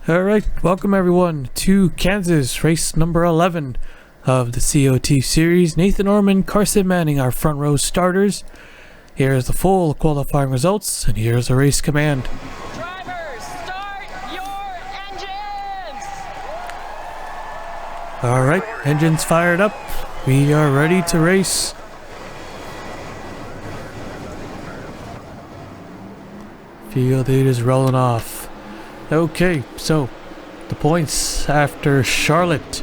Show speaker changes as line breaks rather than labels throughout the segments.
Alright, welcome everyone to Kansas, race number 11 of the COT series. Nathan Orman, Carson Manning, our front row starters. Here's the full qualifying results, and here's the race command.
Drivers, start your engines!
Alright, engines fired up. We are ready to race. Field lead is rolling off. Okay, so the points after Charlotte.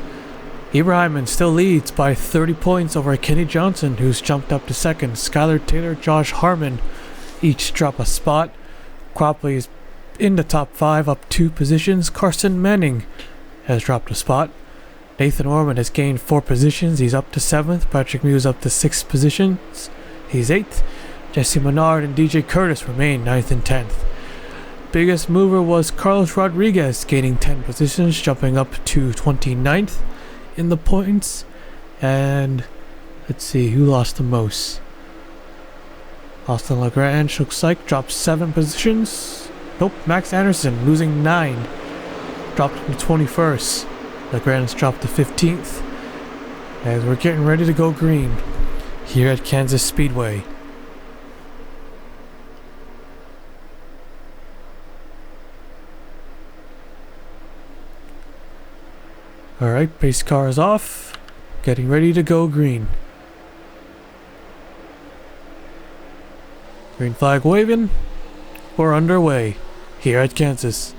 Ibrahim still leads by 30 points over Kenny Johnson, who's jumped up to second. Skylar Taylor, Josh Harmon each drop a spot. Cropley is in the top 5, up 2 positions. Carson Manning has dropped a spot. Nathan Orman has gained 4 positions. He's up to 7th. Patrick Muse up to 6 positions. He's 8th. Jesse Menard and DJ Curtis remain 9th and 10th. Biggest mover was Carlos Rodriguez, gaining 10 positions, jumping up to 29th in the points. And let's see, who lost the most? Austin LaGrange looks like dropped 7 positions. Nope, Max Anderson losing 9, dropped to 21st. LaGrange dropped to 15th. As we're getting ready to go green here at Kansas Speedway. Alright, pace car is off. Getting ready to go green. Green flag waving. We're underway here at Kansas.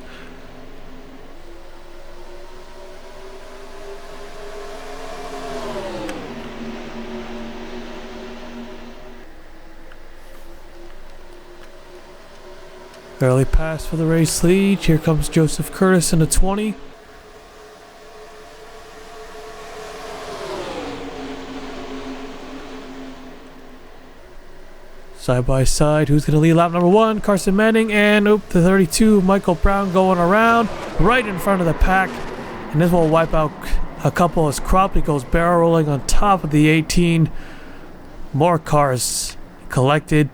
Early pass for the race lead. Here comes Joseph Curtis in the 20. Side by side, who's going to lead lap number 1? Carson Manning, and the 32, Michael Brown going around right in front of the pack. And this will wipe out a couple as Cropley goes barrel rolling on top of the 18. More cars collected.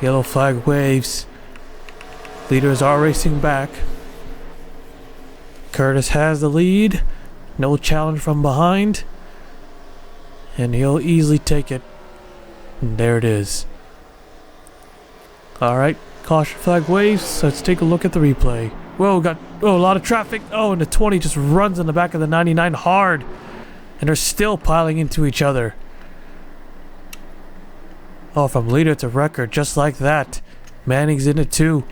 Yellow flag waves. Leaders are racing back. Curtis has the lead. No challenge from behind. And he'll easily take it. And there it is. Alright, caution flag waves. Let's take a look at the replay. Whoa, got a lot of traffic. Oh, and the 20 just runs in the back of the 99 hard. And they're still piling into each other. Oh, from leader to record, just like that. Manning's in it too.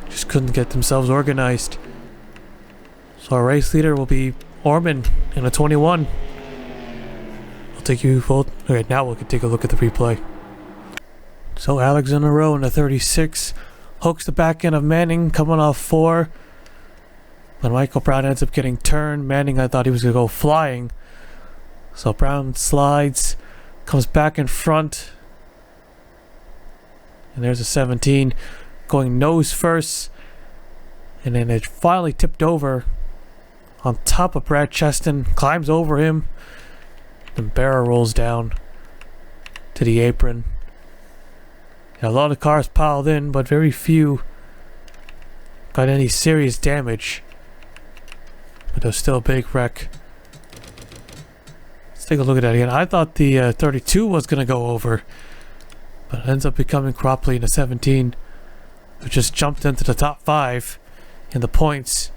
Just couldn't get themselves organized. So our race leader will be Orman in a 21. I'll take you full. Okay, now we can take a look at the replay. So Alex in a row in a 36. Hooks the back end of Manning coming off 4. When Michael Brown ends up getting turned, Manning, I thought he was going to go flying. So Brown slides, comes back in front. And there's a 17 going nose first. And then it finally tipped over on top of Brad Cheston, climbs over him, then barrel rolls down to the apron. And a lot of cars piled in, but very few got any serious damage. But there's still a big wreck. Let's take a look at that again. I thought the 32 was going to go over, but it ends up becoming Cropley in the 17, who just jumped into the top 5 in the points.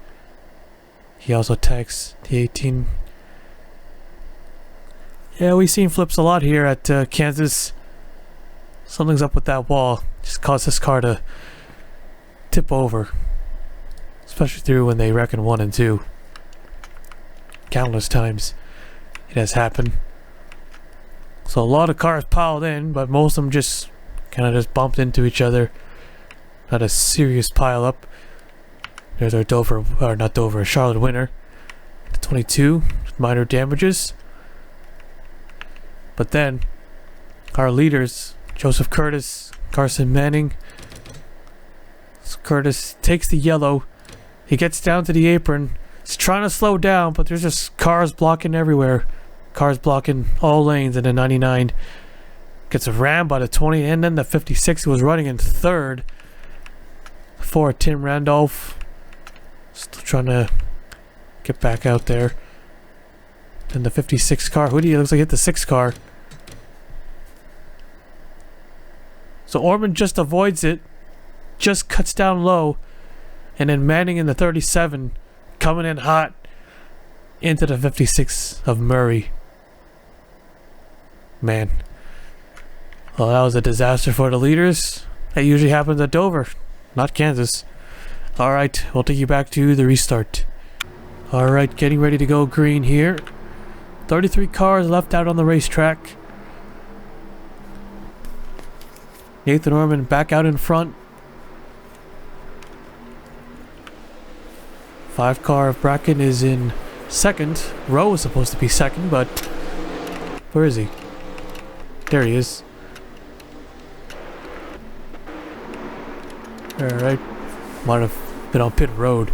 He also tags the 18. Yeah, we've seen flips a lot here at Kansas. Something's up with that wall. Just caused this car to tip over. Especially through when they reckon 1 and 2. Countless times it has happened. So a lot of cars piled in, but most of them just kind of just bumped into each other. Not a serious pile up. There's our Dover, or not Dover, Charlotte winner. 22, minor damages. But then, our leaders, Joseph Curtis, Carson Manning. So Curtis takes the yellow. He gets down to the apron. He's trying to slow down, but there's just cars blocking everywhere. Cars blocking all lanes in the 99. Gets rammed by the 20, and then the 56 who was running in third for Tim Randolph. Still trying to get back out there. And the 56 car. Who do you looks like hit the 6 car? So Ormond just avoids it. Just cuts down low. And then Manning in the 37 coming in hot into the 56 of Murray. Man. Well, that was a disaster for the leaders. That usually happens at Dover, not Kansas. Alright, we'll take you back to the restart. Alright, getting ready to go green here. 33 cars left out on the racetrack. Nathan Ormond back out in front. 5 car of Bracken is in second. Rowe is supposed to be second, but where is he? There he is. Alright. Might have been on pit road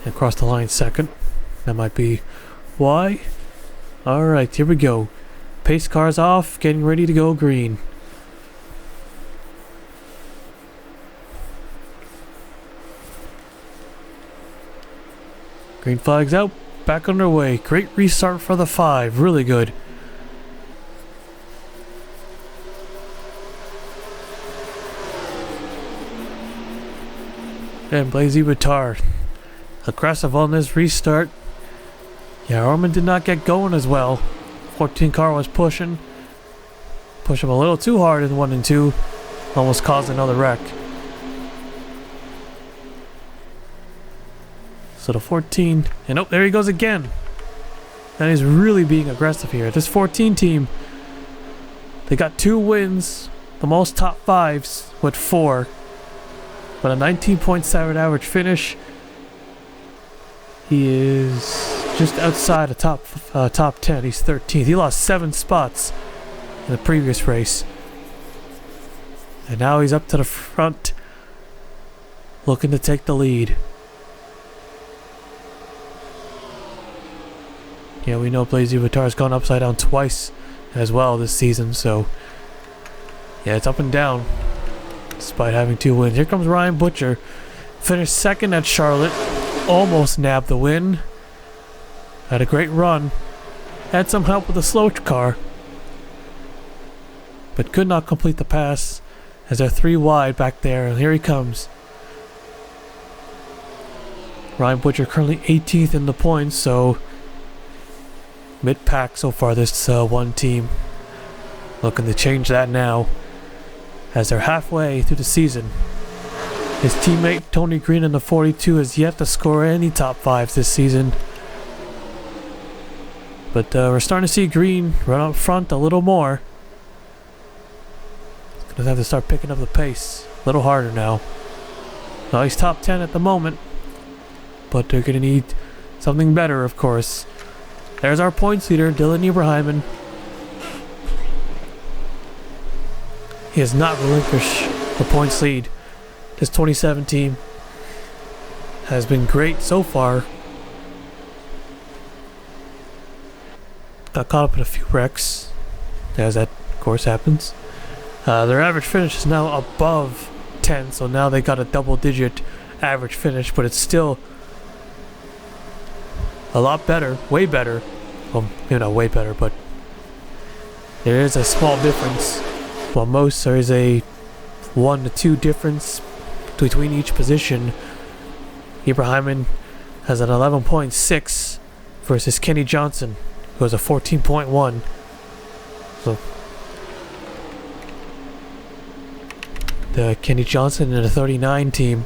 and crossed the line second. That might be why. Alright, here we go. Pace cars off, getting ready to go green. Green flags out, back underway. Great restart for the 5, really good. And Blazy Bitar, aggressive on this restart. Yeah, Ormond did not get going as well. 14 car was pushing. Pushed him a little too hard in 1 and 2. Almost caused another wreck. So the 14, and oh, there he goes again. And he's really being aggressive here. This 14 team, they got 2 wins, the most top 5s with 4. But a 19.7 average finish. He is just outside the top 10. He's 13th. He lost 7 spots in the previous race. And now he's up to the front, looking to take the lead. Yeah, we know Blazy Bitar's gone upside down twice as well this season, so yeah, it's up and down despite having 2 wins. Here comes Ryan Butcher. Finished second at Charlotte. Almost nabbed the win. Had a great run. Had some help with the slow car, but could not complete the pass as they're 3 wide back there. And here he comes. Ryan Butcher currently 18th in the points, so mid-pack so far this one team. Looking to change that now as they're halfway through the season. His teammate Tony Green in the 42 has yet to score any top 5s this season. But we're starting to see Green run up front a little more. He's gonna have to start picking up the pace a little harder now. Well, he's top 10 at the moment, but they're gonna need something better, of course. There's our points leader, Dylan Ibrahimman. He has not relinquished the points lead. This 27 team has been great so far. Got caught up in a few wrecks, as that of course happens. Their average finish is now above 10, so now they got a double-digit average finish, but it's still a lot better, way better. Well, maybe not way better, but there is a small difference. While most there is a 1 to 2 difference between each position. Ibrahimman has an 11.6 versus Kenny Johnson, who has a 14.1. So the Kenny Johnson and the 39 team.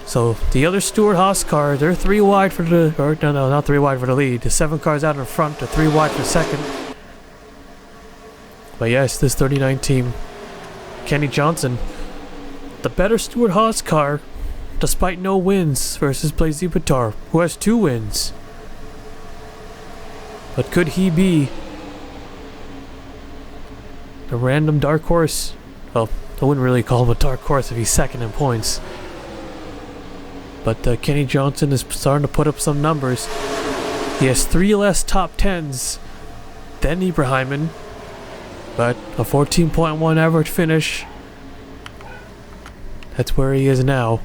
So the other Stewart Haas car, they're 3 wide for the, or no, not 3 wide for the lead. The 7 cars out in front, they're 3 wide for second. But yes, this 39 team, Kenny Johnson, the better Stewart Haas car, despite no wins versus Blazy Bitar, who has 2 wins. But could he be a random dark horse? Well, I wouldn't really call him a dark horse if he's second in points. But Kenny Johnson is starting to put up some numbers. He has 3 less top 10s than Ibrahimman. But a 14.1 average finish. That's where he is now.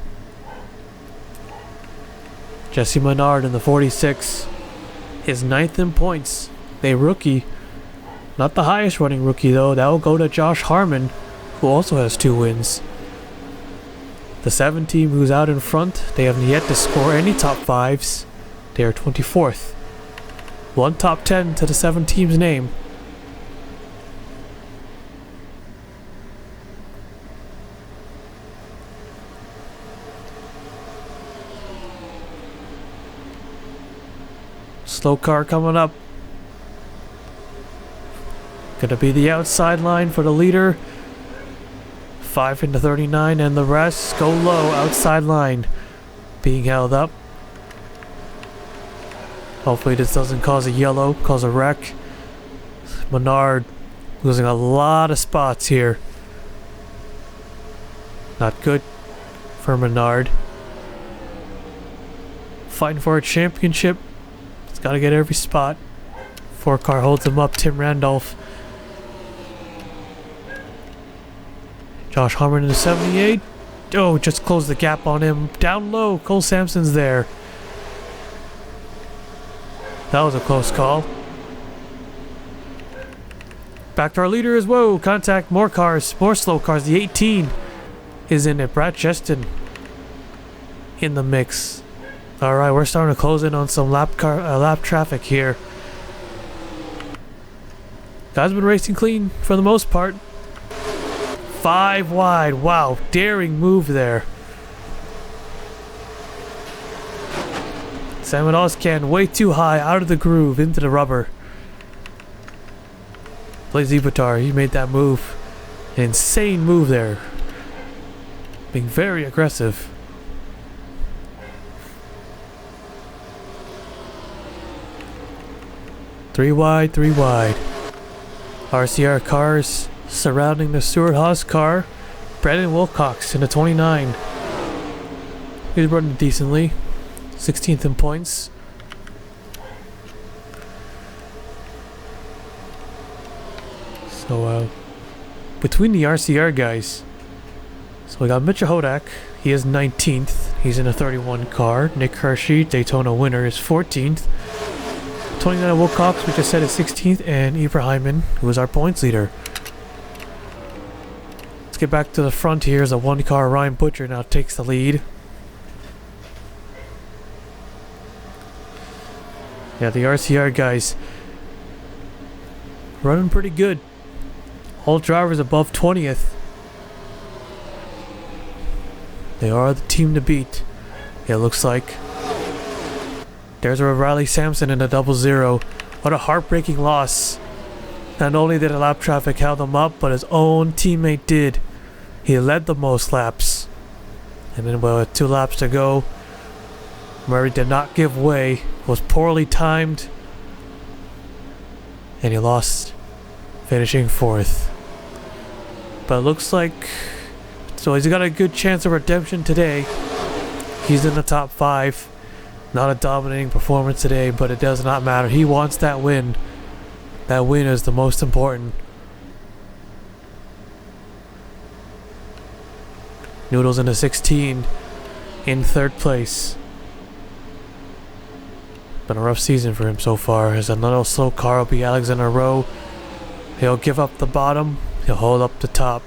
Jesse Menard in the 46 is 9th in points. A rookie. Not the highest running rookie though. That will go to Josh Harmon, who also has 2 wins. The 7 team who's out in front, they have yet to score any top 5s. They are 24th. 1 top 10 to the 7 team's name. Slow car coming up. Gonna be the outside line for the leader. 5 into 39 and the rest go low. Outside line being held up. Hopefully this doesn't cause a yellow, cause a wreck. Menard losing a lot of spots here. Not good for Menard. Fighting for a championship. He's got to get every spot. 4 car holds him up. Tim Randolph. Josh Harmon in the 78. Oh, just closed the gap on him. Down low. Cole Sampson's there. That was a close call. Back to our leaders. Whoa, contact. More cars. More slow cars. The 18 is in it. Brad Cheston in the mix. Alright, we're starting to close in on some lap traffic here. Guys been racing clean for the most part. 5 wide. Wow, daring move there. Samuel Oscan way too high, out of the groove, into the rubber. Blaise Ibatar, he made that move. An insane move there. Being very aggressive. Three wide. RCR cars surrounding the Stuart Haas car. Brandon Wilcox in the 29. He's running decently. 16th in points. So, between the RCR guys, so we got Mitchell Hodak. He is 19th. He's in a 31 car. Nick Hershey, Daytona winner, is 14th. 29 Wilcox, we just said, is 16th. And Ibrahim, who is our points leader. Let's get back to the front here as a 1 car. Ryan Butcher now takes the lead. Yeah, the RCR guys running pretty good. All drivers above 20th. They are the team to beat. It looks like. There's a Riley Sampson in a 00. What a heartbreaking loss. Not only did a lap traffic held him up, but his own teammate did. He led the most laps. And then with 2 laps to go, Murray did not give way, was poorly timed, and he lost, finishing 4th. But it looks like, so he's got a good chance of redemption today. He's in the top 5. Not a dominating performance today, but it does not matter. He wants that win. That win is the most important. Noodles in the 16 in 3rd place. Been a rough season for him so far. As another slow car will be Alexander Rowe. He'll give up the bottom. He'll hold up the top.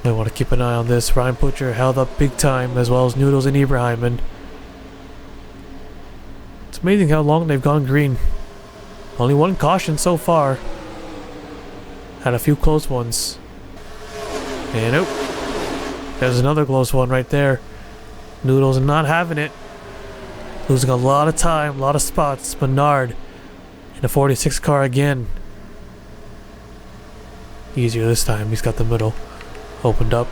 I want to keep an eye on this. Ryan Butcher held up big time, as well as Noodles and Ibrahim. It's amazing how long they've gone green. Only 1 caution so far. Had a few close ones. And oh, there's another close one right there. Noodles not having it. Losing a lot of time, a lot of spots. Menard in a 46 car again. Easier this time. He's got the middle opened up.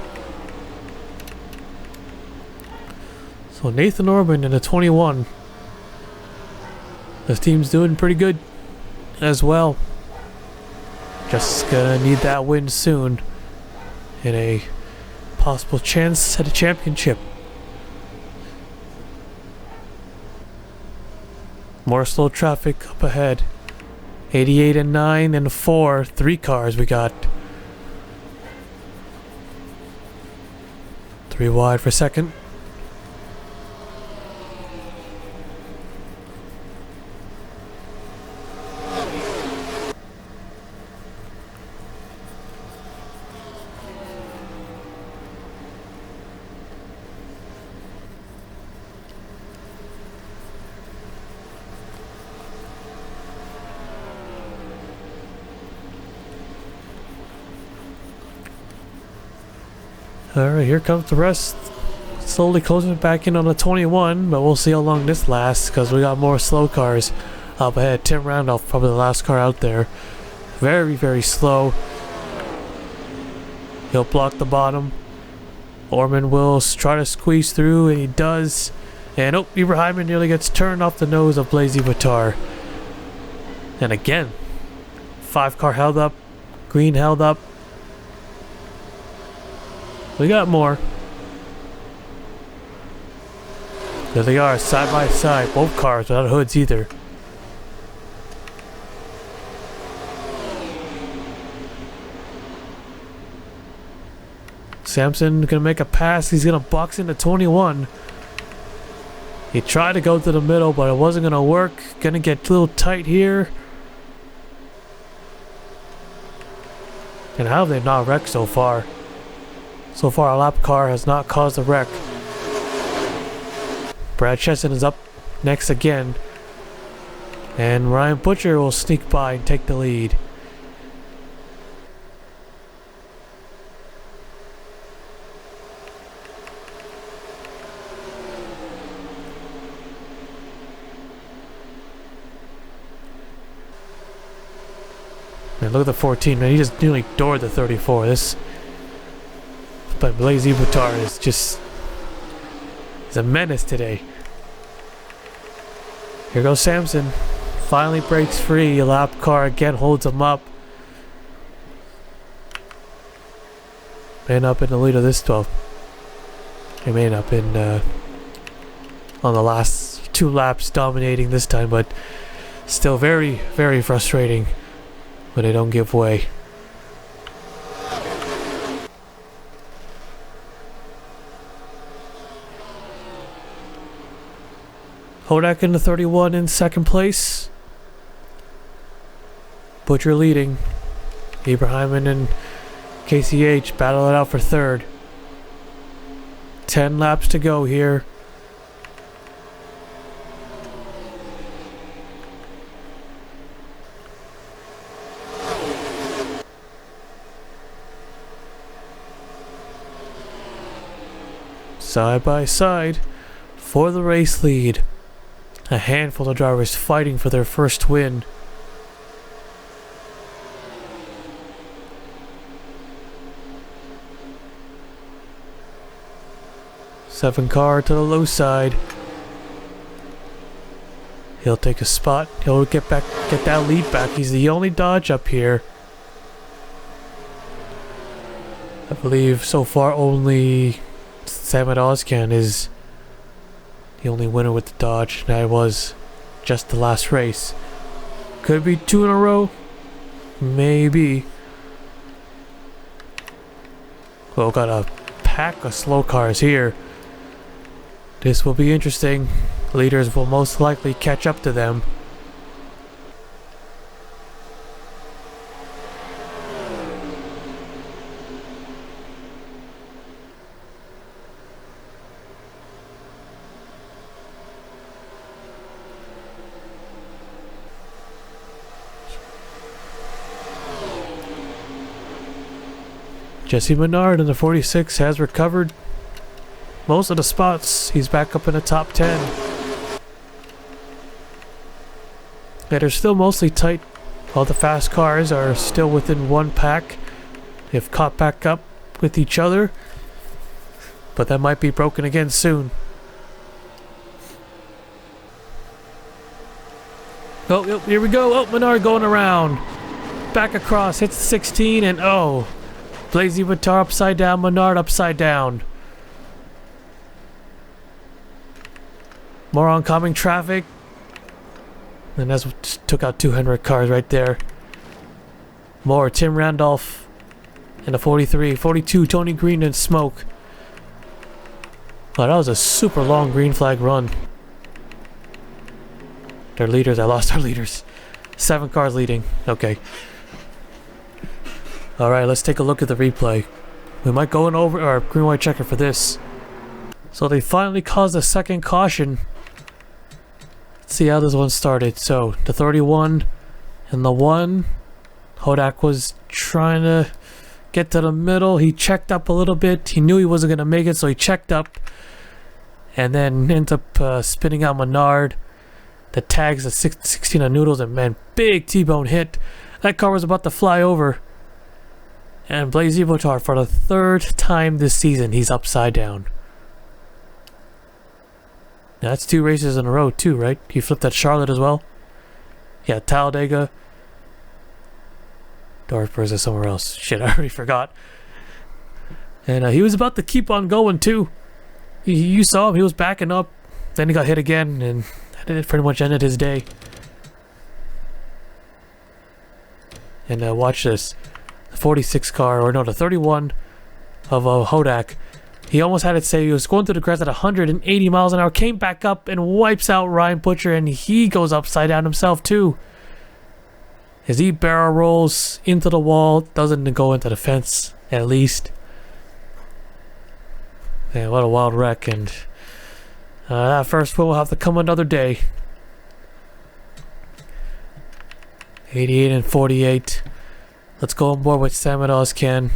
So Nathan Orban in a 21. This team's doing pretty good as well. Just gonna need that win soon in a possible chance at a championship. More slow traffic up ahead. 88 and 9 and 4. 3 cars we got. 3 wide for second. Alright, here comes the rest. Slowly closing it back in on the 21, but we'll see how long this lasts because we got more slow cars up ahead. Tim Randolph, probably the last car out there. Very, very slow. He'll block the bottom. Orman will try to squeeze through, and he does. And oh, Ibrahim nearly gets turned off the nose of Blazy Batar. And again, 5 car held up. Green held up. We got more. There they are, side by side. Both cars without hoods either. Samson gonna make a pass. He's gonna box into 21. He tried to go to the middle, but it wasn't gonna work. Gonna get a little tight here. And how have they not wrecked so far? So far, our lap car has not caused a wreck. Brad Chesson is up next again. And Ryan Butcher will sneak by and take the lead. Man, look at the 14, man. He just nearly doored the 34. But Blazy Batar is just... he's a menace today. Here goes Samson. Finally breaks free. A lap car again holds him up. Man up in the lead of this 12. He may end up in on the last 2 laps dominating this time, but still very, very frustrating when they don't give way. Hodak in the 31 in second place. Butcher leading. Ibrahim and KCH battle it out for third. 10 laps to go here. Side by side for the race lead. A handful of drivers fighting for their first win. Seven car to the low side. He'll take a spot. He'll get that lead back. He's the only Dodge up here. I believe so far only Samet Ozcan is the only winner with the Dodge. That was just the last race. Could be 2 in a row. Maybe. Well, got a pack of slow cars here. This will be interesting. Leaders will most likely catch up to them. Jesse Menard in the 46 has recovered most of the spots. He's back up in the top 10. Yeah, they're still mostly tight. All the fast cars are still within one pack. They've caught back up with each other. But that might be broken again soon. Oh, here we go. Oh, Menard going around. back across, hits the 16, and oh, Blazy Batar upside down, Menard upside down. More oncoming traffic. And that's what just took out 200 cars right there. More Tim Randolph in the 43, 42, Tony Green and smoke. Oh, that was a super long green flag run. Their leaders, I lost our leaders. 7 cars leading. Okay. Alright, let's take a look at the replay. We might go in over our green white checker for this. So they finally caused a second caution. Let's see how this one started. So the 31 and the 1. Hodak was trying to get to the middle. He checked up a little bit. He knew he wasn't going to make it, so he checked up. And then ended up spinning out Menard. The tags at 16 on Noodles, and man, big T-bone hit. That car was about to fly over. And Blazy Batar, for the 3rd time this season, he's upside down. Now, that's 2 races in a row too, right? He flipped at Charlotte as well. Yeah, Talladega. Dorfburg is somewhere else. Shit, I already forgot. And he was about to keep on going too. You saw him, he was backing up. Then he got hit again, and it pretty much ended his day. And watch this. The 46 car, or no, the 31 of Hodak. He almost had it say he was going through the grass at 180 miles an hour, came back up and wipes out Ryan Butcher, and he goes upside down himself too. As he barrel rolls into the wall, doesn't go into the fence, at least. Man, what a wild wreck, and that first one will have to come another day. 88 and 48. Let's go on board with Sam and Ozcan.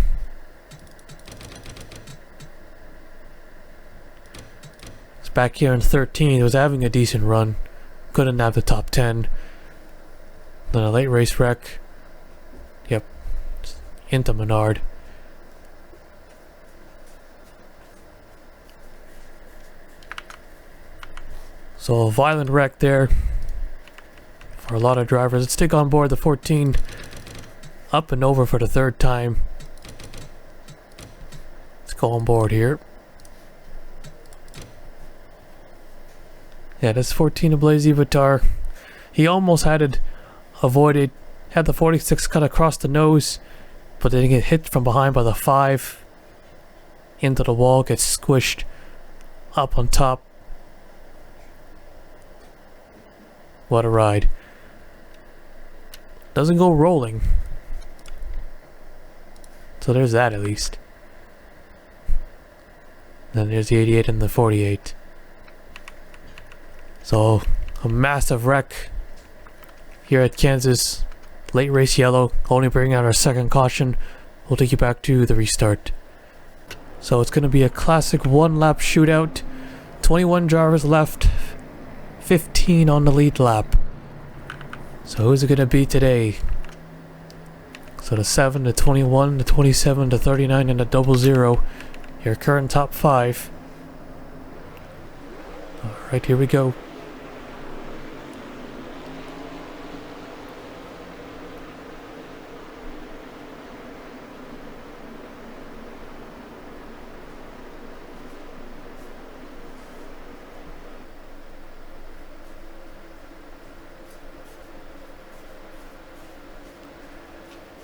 It's back here in 13. He was having a decent run. Couldn't have the top 10. Then a late race wreck. Yep. Into Menard. So a violent wreck there for a lot of drivers. Let's take on board the 14. Up and over for the 3rd time. Let's go on board here. Yeah, that's 14 of Blazy Batar. He almost had it avoided. Had the 46 cut across the nose, but then get hit from behind by the 5. Into the wall, gets squished up on top. What a ride. Doesn't go rolling. So there's that at least. Then there's the 88 and the 48. So a massive wreck here at Kansas. Late race yellow. Only bringing out our 2nd caution. We'll take you back to the restart. So it's going to be a classic 1-lap shootout. 21 drivers left. 15 on the lead lap. So who's it going to be today? So the 7, the 21, the 27, the 39, and the 00. Your current top 5. Alright, here we go.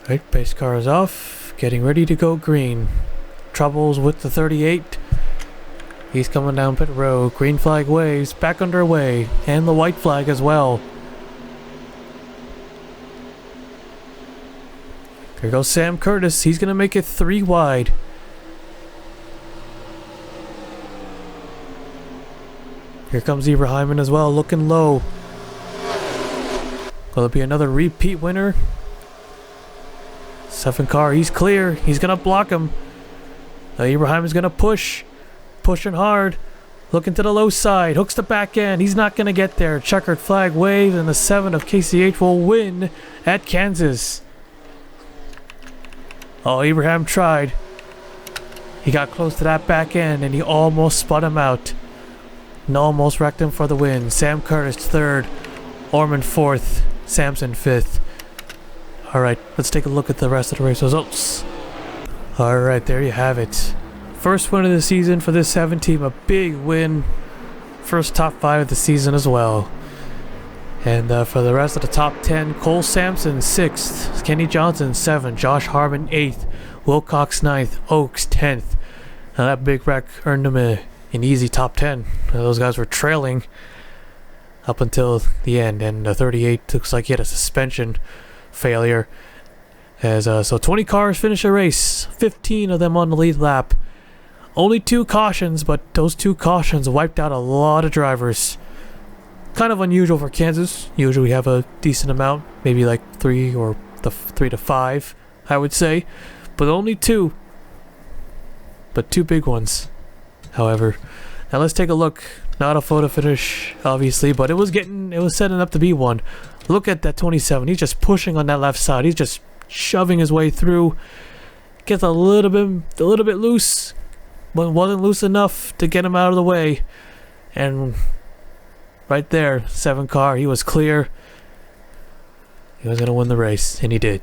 Right, base car is off, getting ready to go green. Troubles with the 38. He's coming down pit road. Green flag waves, back underway, and the white flag as well. Here goes Sam Curtis. He's gonna make it 3 wide. Here comes Ibrahim as well, looking low. Will it be another repeat winner? 7 car, he's clear. He's gonna block him. Ibrahim is gonna push. Pushing hard. Looking to the low side. Hooks the back end. He's not gonna get there. Checkered flag wave, and the 7 of KCH will win at Kansas. Oh, Ibrahim tried. He got close to that back end, and he almost spun him out. And almost wrecked him for the win. Sam Curtis 3rd. Orman 4th. Samson 5th. Alright, let's take a look at the rest of the race results. Alright, there you have it. First win of the season for this 7 team, a big win. First top 5 of the season as well. And for the rest of the top 10, Cole Sampson 6th, Kenny Johnson 7th, Josh Harmon 8th, Wilcox 9th, Oaks 10th. Now that big wreck earned him an easy top 10. Those guys were trailing up until the end, and 38 looks like he had a suspension failure. As so 20 cars finished the race, 15 of them on the lead lap. Only 2 cautions, but those 2 cautions wiped out a lot of drivers. Kind of unusual for Kansas. Usually we have a decent amount, maybe like 3 or 3 to 5, I would say, but only 2. But 2 big ones, however. Now let's take a look. Not a photo finish, obviously, but it was setting up to be one. Look at that 27. He's just pushing on that left side. He's just shoving his way through. Gets a little bit loose, but wasn't loose enough to get him out of the way. And right there, 7 car, he was clear. He was gonna win the race, and he did.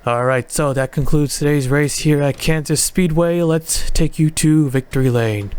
Alright, so that concludes today's race here at Kansas Speedway. Let's take you to victory lane.